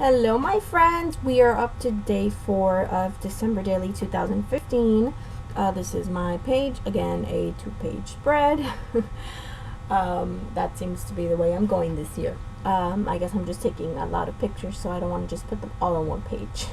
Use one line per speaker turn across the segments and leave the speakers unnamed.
Hello my friends, we are up to day 4 of December Daily 2015. This is my page, again a 2-page spread. That seems to be the way I'm going this year. I guess I'm just taking a lot of pictures, so I don't want to just put them all on one page.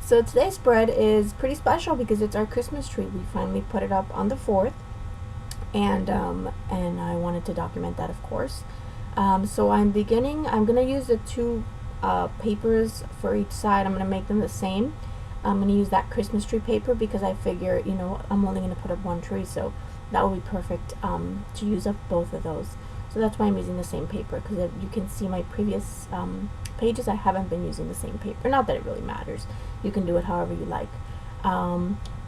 So today's spread is pretty special because it's our Christmas tree. We finally put it up on the 4th, and I wanted to document that, of course. So I'm going to use the two papers for each side. I'm going to make them the same. I'm going to use that Christmas tree paper because I figure, I'm only going to put up one tree, so that will be perfect to use up both of those. So that's why I'm using the same paper, because you can see my previous pages, I haven't been using the same paper. Not that it really matters. You can do it however you like.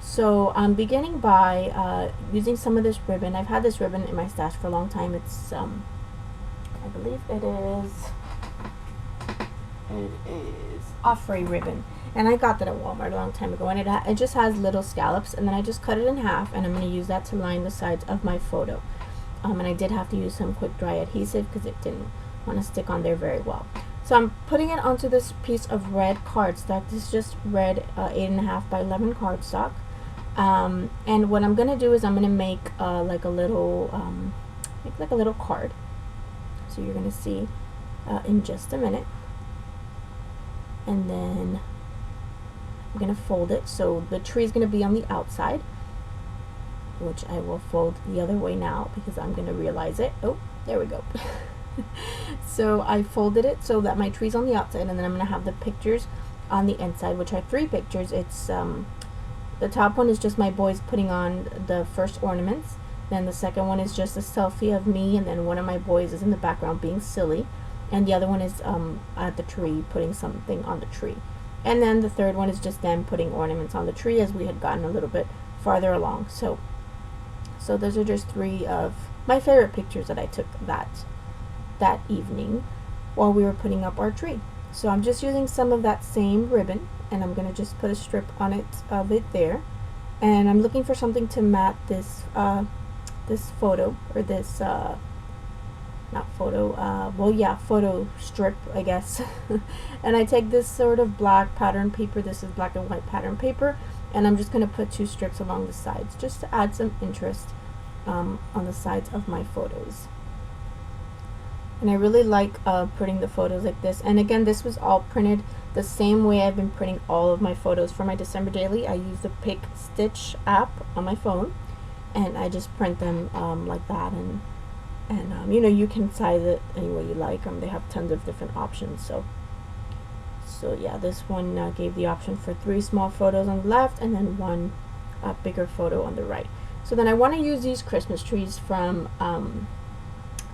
So I'm beginning by using some of this ribbon. I've had this ribbon in my stash for a long time. It's, I believe it is Offray ribbon, and I got that at Walmart a long time ago, and it just has little scallops, and then I just cut it in half, and I'm going to use that to line the sides of my photo. And I did have to use some quick dry adhesive because it didn't want to stick on there very well. So I'm putting it onto this piece of red cardstock. This is just red 8.5 by 11 cardstock. And what I'm going to do is I'm going to make like a little card. So you're going to see in just a minute. And then I'm going to fold it. So the tree is going to be on the outside, which I will fold the other way now because I'm going to realize it. Oh, there we go. So I folded it so that my tree's on the outside, and then I'm going to have the pictures on the inside, which are 3 pictures. It's the top one is just my boys putting on the first ornaments. Then the second one is just a selfie of me, and then one of my boys is in the background being silly. And the other one is at the tree, putting something on the tree. And then the third one is just them putting ornaments on the tree as we had gotten a little bit farther along. So those are just 3 of my favorite pictures that I took that evening while we were putting up our tree. So I'm just using some of that same ribbon, and I'm going to just put a strip on it of it there. And I'm looking for something to mat this this photo, or this not photo, well yeah, photo strip, I guess. And I take this sort of black pattern paper, this is black and white pattern paper, and I'm just going to put 2 strips along the sides just to add some interest on the sides of my photos. And I really like printing the photos like this. And again, this was all printed the same way I've been printing all of my photos for my December Daily. I use the Pick Stitch app on my phone, and I just print them like that, and you can size it any way you like. They have tons of different options. So yeah, this one gave the option for 3 small photos on the left, and then 1 bigger photo on the right. So then I want to use these Christmas trees from, I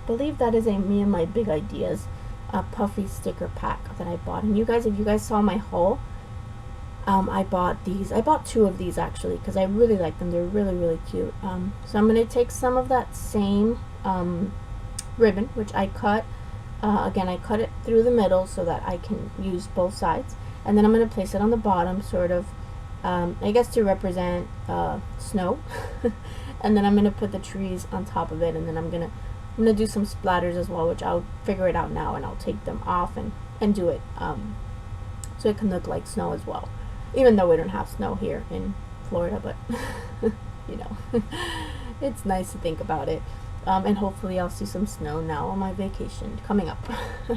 believe that is a Me and My Big Ideas puffy sticker pack that I bought. And you guys, if you guys saw my haul, I bought these. I bought 2 of these actually because I really like them. They're really, really cute. So I'm going to take some of that same ribbon, which I cut. Again, I cut it through the middle so that I can use both sides. And then I'm going to place it on the bottom, sort of, I guess to represent snow. And then I'm going to put the trees on top of it, and then I'm going to do some splatters as well, which I'll figure it out now, and I'll take them off and do it so it can look like snow as well. Even though we don't have snow here in Florida, but it's nice to think about it. And hopefully I'll see some snow now on my vacation coming up,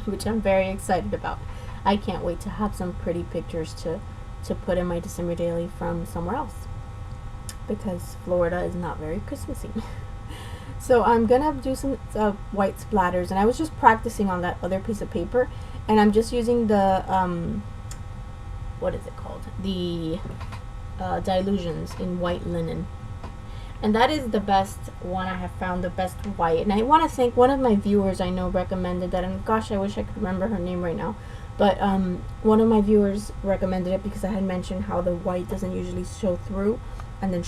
which I'm very excited about. I can't wait to have some pretty pictures to put in my December Daily from somewhere else, because Florida is not very Christmassy. So I'm gonna do some white splatters, and I was just practicing on that other piece of paper, and I'm just using the what is it called, the Dylusions in white linen. And that is the best one I have found, the best white. And I want to thank one of my viewers I know recommended that, and gosh, I wish I could remember her name right now. But one of my viewers recommended it because I had mentioned how the white doesn't usually show through, and then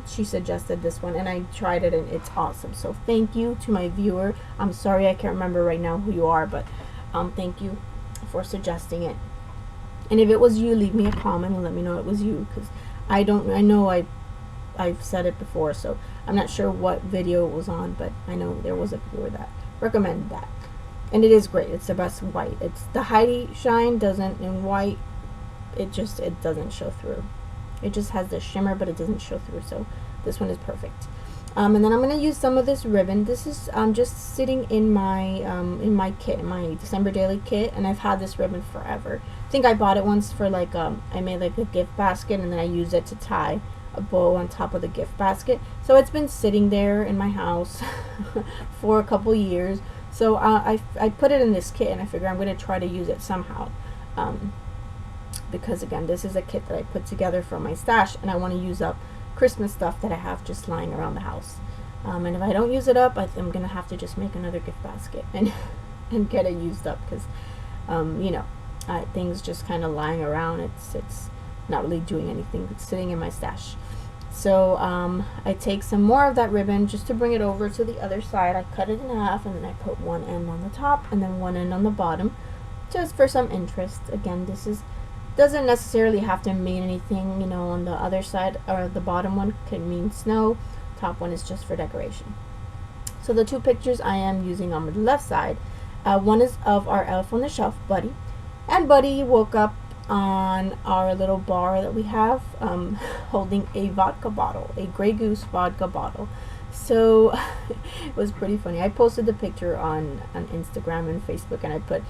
she suggested this one, and I tried it, and it's awesome. So thank you to my viewer. I'm sorry I can't remember right now who you are, but thank you for suggesting it. And if it was you, leave me a comment and let me know it was you, because I know I've said it before, so I'm not sure what video it was on, but I know there was a viewer that recommended that. and it is great. It's the best white. It's the Heidi Shine doesn't in white. It doesn't show through. It just has the shimmer, but it doesn't show through. So this one is perfect. And then I'm gonna use some of this ribbon. This is just sitting in my kit, my December Daily kit, and I've had this ribbon forever. I think I bought it once for like I made like a gift basket, and then I used it to tie a bow on top of the gift basket. So it's been sitting there in my house for a couple years. So I put it in this kit, and I figure I'm gonna try to use it somehow. Because again, this is a kit that I put together for my stash, and I want to use up Christmas stuff that I have just lying around the house. And if I don't use it up, I'm gonna have to just make another gift basket and and get it used up, because you know, things just kind of lying around, it's not really doing anything. It's sitting in my stash. So I take some more of that ribbon just to bring it over to the other side. I cut it in half, and then I put one end on the top and then one end on the bottom, just for some interest. Again, this doesn't necessarily have to mean anything, you know. On the other side, or the bottom one, can mean snow. Top one is just for decoration. So the two pictures I am using on the left side, one is of our elf on the shelf, Buddy, and Buddy woke up on our little bar that we have, holding a vodka bottle, a Grey Goose vodka bottle. So it was pretty funny. I posted the picture on Instagram and Facebook, and I put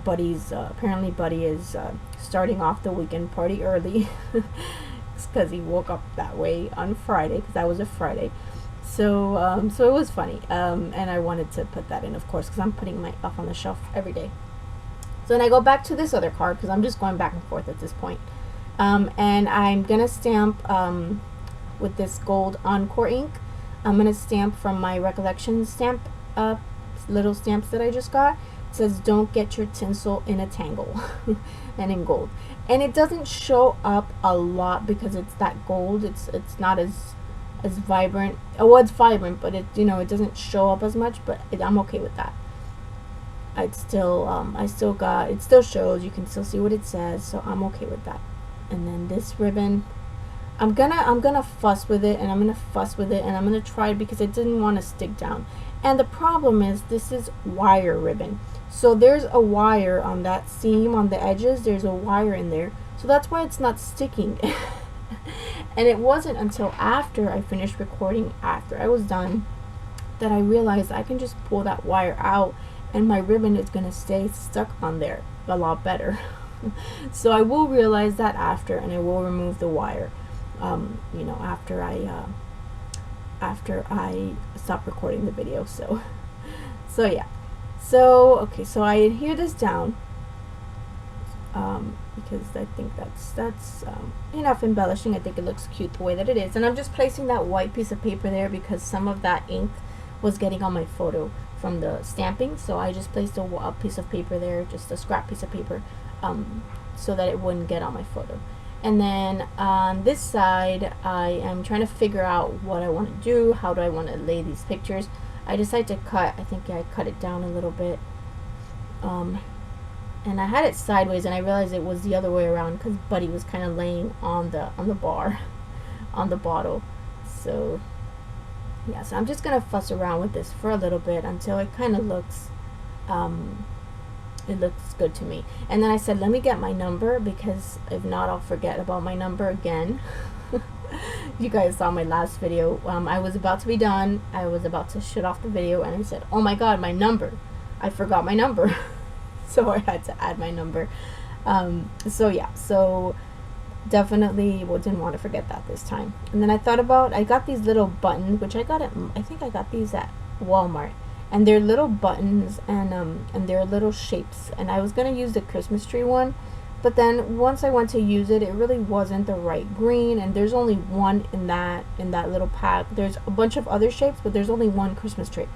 Buddy's, apparently Buddy is starting off the weekend party early because he woke up that way on Friday, because that was a Friday. So so it was funny, and I wanted to put that in, of course, because I'm putting my elf on the shelf every day. So then I go back to this other card, because I'm just going back and forth at this point. And I'm gonna stamp with this gold Encore ink. I'm gonna stamp from my Recollection stamp, little stamps that I just got. It says, "Don't get your tinsel in a tangle," and in gold. And it doesn't show up a lot because it's that gold. It's not as vibrant. Oh, it's vibrant, but it, you know, it doesn't show up as much. But I'm okay with that. It still shows. You can still see what it says, so I'm okay with that. And then this ribbon, I'm gonna fuss with it, and I'm gonna try it because it didn't want to stick down. And the problem is, this is wire ribbon, so there's a wire on that seam on the edges. There's a wire in there, so that's why it's not sticking. And it wasn't until after I finished recording, after I was done, that I realized I can just pull that wire out, and my ribbon is gonna stay stuck on there a lot better. So I will realize that after, and I will remove the wire. You know, after I stop recording the video. So yeah. So okay, so I adhere this down, because I think that's enough embellishing. I think it looks cute the way that it is, and I'm just placing that white piece of paper there because some of that ink was getting on my photo from the stamping. So I just placed a piece of paper there, just a scrap piece of paper, so that it wouldn't get on my photo. And then on this side, I am trying to figure out what I want to do. How do I want to lay these pictures? I decided to cut, I think I cut it down a little bit. And I had it sideways, and I realized it was the other way around because Buddy was kind of laying on the bar, on the bottle. So yeah, so I'm just going to fuss around with this for a little bit until it kind of looks, it looks good to me. And then I said, let me get my number, because if not, I'll forget about my number again. You guys saw my last video. I was about to be done. I was about to shut off the video, and I said, oh my god, my number. I forgot my number. So I had to add my number. So yeah, so definitely didn't want to forget that this time. And then I thought about, I got these little buttons, which I think I got these at Walmart. And they're little buttons, and they're little shapes. And I was going to use the Christmas tree one, but then once I went to use it, it really wasn't the right green, and there's only one in that little pack. There's a bunch of other shapes, but there's only one Christmas tree.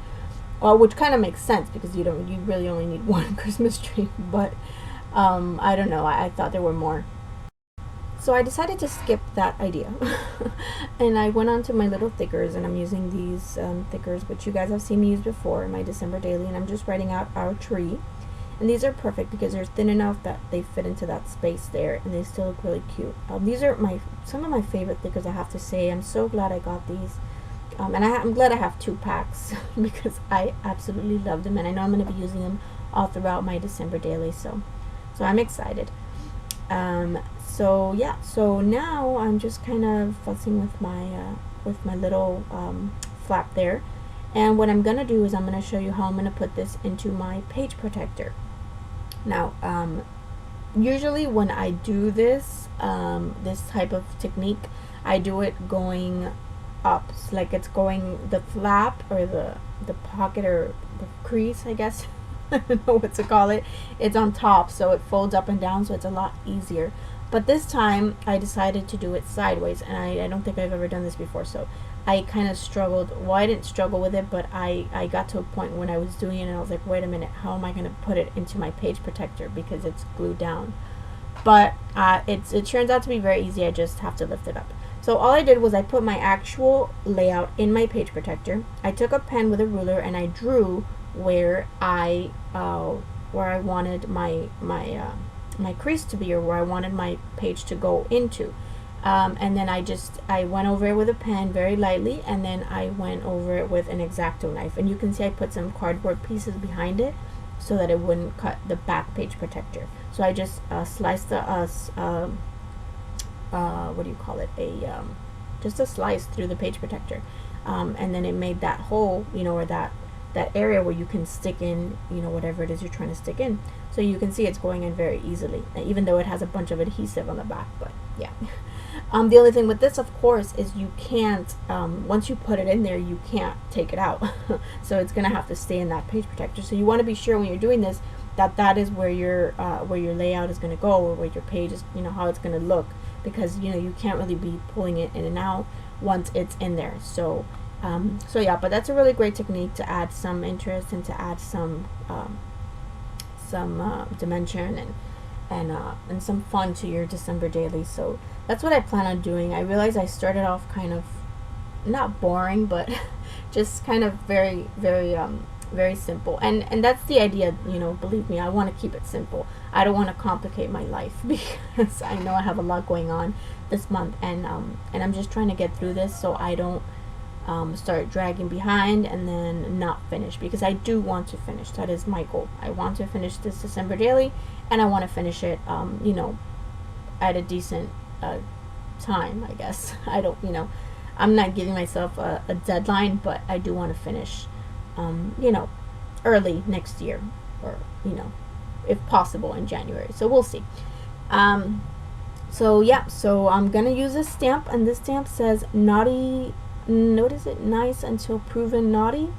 Which kind of makes sense, because you really only need one Christmas tree. But I don't know, I thought there were more. So I decided to skip that idea. And I went on to my little thickers, and I'm using these thickers, which you guys have seen me use before in my December Daily, and I'm just writing out our tree. And these are perfect because they're thin enough that they fit into that space there, and they still look really cute. These are some of my favorite thickers, I have to say. I'm so glad I got these. And I'm glad I have 2 packs because I absolutely love them, and I know I'm going to be using them all throughout my December daily. So I'm excited. So yeah, so now I'm just kind of fussing with my little flap there, and what I'm gonna do is I'm gonna show you how I'm gonna put this into my page protector. Now, usually when I do this this type of technique, I do it going up, so like it's going, the flap or the pocket or the crease, I guess. I don't know what to call it. It's on top, so it folds up and down, so it's a lot easier. But this time I decided to do it sideways, and I don't think I've ever done this before, so I kind of struggled. Well, I didn't struggle with it, but I got to a point when I was doing it and I was like, wait a minute, how am I going to put it into my page protector because it's glued down? But it turns out to be very easy. I just have to lift it up. So all I did was I put my actual layout in my page protector. I took a pen with a ruler and I drew where I wanted my crease to be, or where I wanted my page to go into, and then I went over it with a pen very lightly, and then I went over it with an X-Acto knife, and you can see I put some cardboard pieces behind it so that it wouldn't cut the back page protector. So I just sliced the what do you call it, just a slice through the page protector, and then it made that hole, you know, or that area where you can stick in, you know, whatever it is you're trying to stick in. So you can see it's going in very easily, even though it has a bunch of adhesive on the back. But yeah, the only thing with this, of course, is you can't, once you put it in there, you can't take it out. So it's gonna have to stay in that page protector. So you want to be sure when you're doing this that is where your layout is gonna go, or where your page is, you know, how it's gonna look, because you know you can't really be pulling it in and out once it's in there. So yeah, but that's a really great technique to add some interest and to add some dimension and some fun to your December daily. So that's what I plan on doing. I realize I started off kind of not boring, but just kind of very simple, and that's the idea, you know. Believe me, I want to keep it simple. I don't want to complicate my life because I know I have a lot going on this month, and I'm just trying to get through this so I don't start dragging behind and then not finish, because I do want to finish. That is my goal. I want to finish this December daily, and I want to finish it you know, at a decent time, I guess. I don't, you know, I'm not giving myself a deadline, but I do want to finish you know, early next year, or you know, if possible in January. So we'll see. So yeah, so I'm gonna use this stamp, and this stamp says naughty, what is it, nice until proven naughty,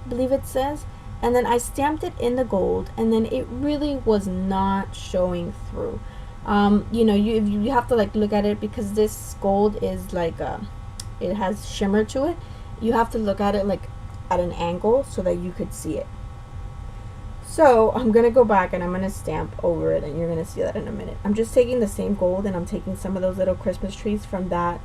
I believe it says. And then I stamped it in the gold, and then it really was not showing through. You know, you have to like look at it, because this gold is like it has shimmer to it. You have to look at it like at an angle so that you could see it. So I'm gonna go back and I'm gonna stamp over it, and you're gonna see that in a minute. I'm just taking the same gold, and I'm taking some of those little Christmas trees from that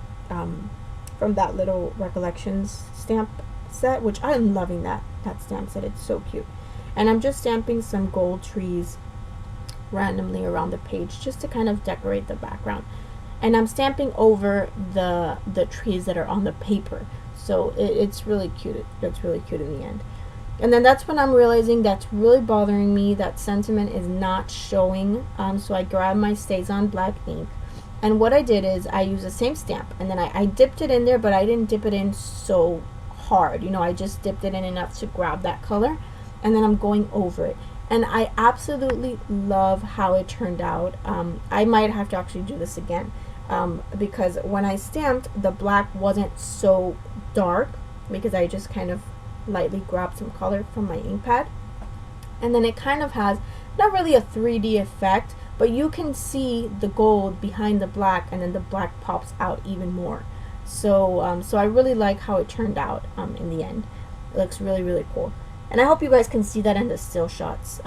little Recollections stamp set, which I'm loving that stamp set. It's so cute. And I'm just stamping some gold trees randomly around the page just to kind of decorate the background. And I'm stamping over the trees that are on the paper. So it's really cute. It looks really cute in the end. And then that's when I'm realizing that's really bothering me. That sentiment is not showing. So I grabbed my StazOn black ink. And what I did is I used the same stamp. And then I dipped it in there, but I didn't dip it in so hard. You know, I just dipped it in enough to grab that color. And then I'm going over it. And I absolutely love how it turned out. I might have to actually do this again. Because when I stamped, the black wasn't so dark, because I just kind of lightly grabbed some color from my ink pad, and then it kind of has not really a 3D effect, but you can see the gold behind the black, and then the black pops out even more. So so I really like how it turned out in the end. It looks really, really cool, and I hope you guys can see that in the still shots,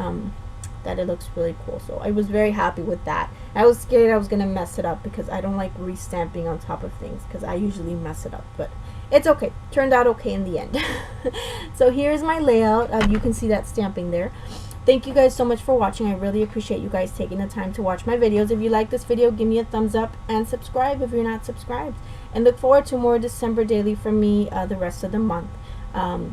that it looks really cool. So I was very happy with that. I was scared I was gonna mess it up, because I don't like restamping on top of things, because I usually mess it up, but it's okay. Turned out okay in the end. So here's my layout. You can see that stamping there. Thank you guys so much for watching. I really appreciate you guys taking the time to watch my videos. If you like this video, give me a thumbs up and subscribe if you're not subscribed. And look forward to more December daily from me the rest of the month.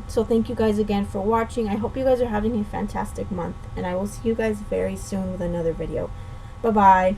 So thank you guys again for watching. I hope you guys are having a fantastic month, and I will see you guys very soon with another video. Bye bye.